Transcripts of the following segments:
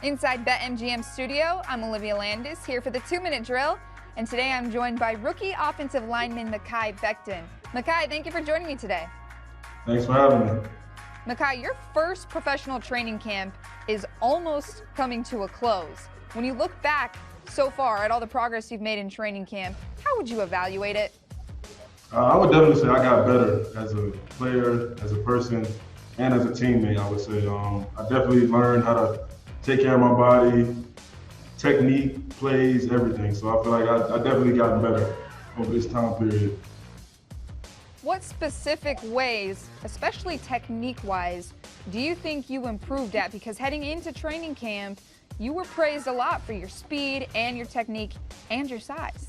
Inside BetMGM studio, I'm Olivia Landis here for the 2-minute drill, and today I'm joined by rookie offensive lineman Mekhi Becton. Mekhi, thank you for joining me today. Thanks for having me. Mekhi, your first professional training camp is almost coming to a close. When you look back so far at all the progress you've made in training camp, how would you evaluate it? I would definitely say I got better as a player, as a person, and as a teammate, I would say. I definitely learned how to take care of my body, technique, plays, everything. So I feel like I definitely gotten better over this time period. What specific ways, especially technique-wise, do you think you improved at? Because heading into training camp, you were praised a lot for your speed and your technique and your size.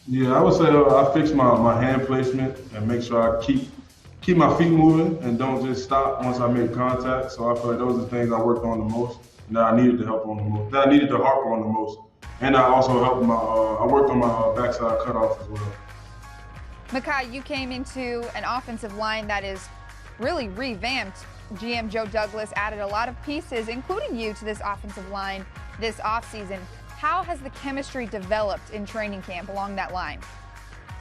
Yeah, I would say I fixed my hand placement and make sure I keep my feet moving and don't just stop once I make contact. So I feel like those are the things I worked on the most and that I needed to harp on the most. And I also helped I worked on my backside cutoff as well. Mekhi, you came into an offensive line that is really revamped. GM Joe Douglas added a lot of pieces, including you, to this offensive line this offseason. How has the chemistry developed in training camp along that line?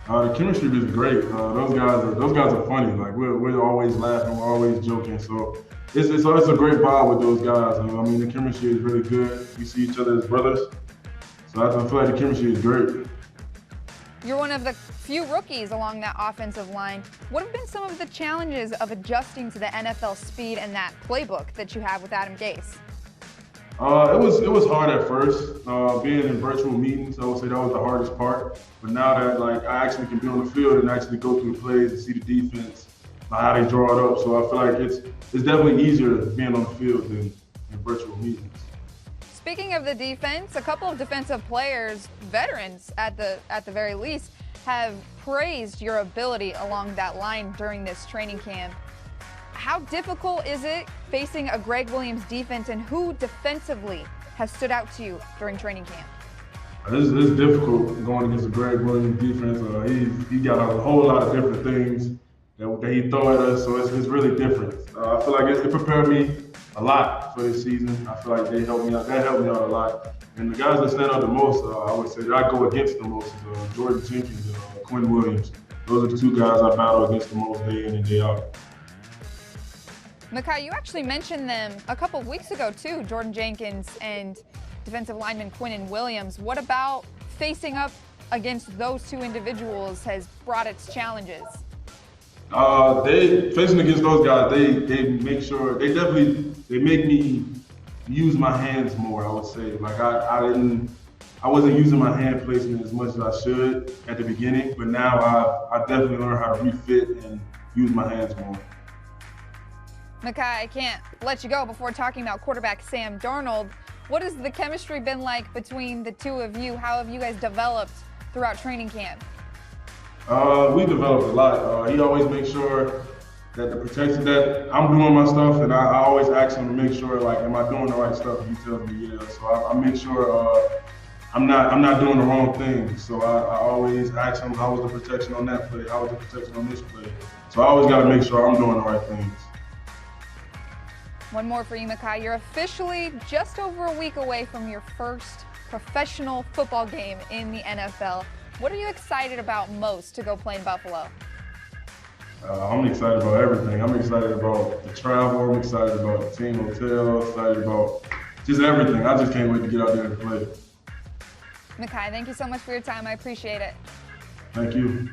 The chemistry is great. Those guys are funny. Like we're always laughing, we're always joking. So it's a great vibe with those guys. I mean, the chemistry is really good. We see each other as brothers. So I feel like the chemistry is great. You're one of the few rookies along that offensive line. What have been some of the challenges of adjusting to the NFL speed and that playbook that you have with Adam Gase? It was hard at first. Being in virtual meetings, I would say that was the hardest part. But now that I actually can be on the field and actually go through the plays and see the defense, how they draw it up. So I feel like it's definitely easier being on the field than in virtual meetings. Speaking of the defense, a couple of defensive players, veterans at the very least, have praised your ability along that line during this training camp. How difficult is it facing a Gregg Williams defense, and who defensively has stood out to you during training camp? It's difficult going against a Gregg Williams defense. He got a whole lot of different things that he throw at us, so it's really different. I feel like it prepared me a lot for this season. I feel like they helped me out. That helped me out a lot. And the guys that stand out the most, I would say that I go against the most is Jordan Jenkins and Quinn Williams. Those are the two guys I battle against the most day in and day out. Mekhi, you actually mentioned them a couple of weeks ago too, Jordan Jenkins and defensive lineman Quinn Williams. What about facing up against those two individuals has brought its challenges? Facing against those guys, they make sure they make me use my hands more. I would say like I wasn't using my hand placement as much as I should at the beginning, but now I definitely learned how to refit and use my hands more. Mekhi, I can't let you go before talking about quarterback Sam Darnold. What has the chemistry been like between the two of you? How have you guys developed throughout training camp? We developed a lot. He always makes sure that the protection that I'm doing my stuff, and I always ask him to make sure, like, am I doing the right stuff? He tells me, yeah. So I make sure I'm not doing the wrong thing. So I always ask him, how was the protection on that play? How was the protection on this play? So I always got to make sure I'm doing the right things. One more for you, Mekhi. You're officially just over a week away from your first professional football game in the NFL. What are you excited about most to go play in Buffalo? I'm excited about everything. I'm excited about the travel. I'm excited about the team hotel. Excited about just everything. I just can't wait to get out there and play. Mekhi, thank you so much for your time. I appreciate it. Thank you.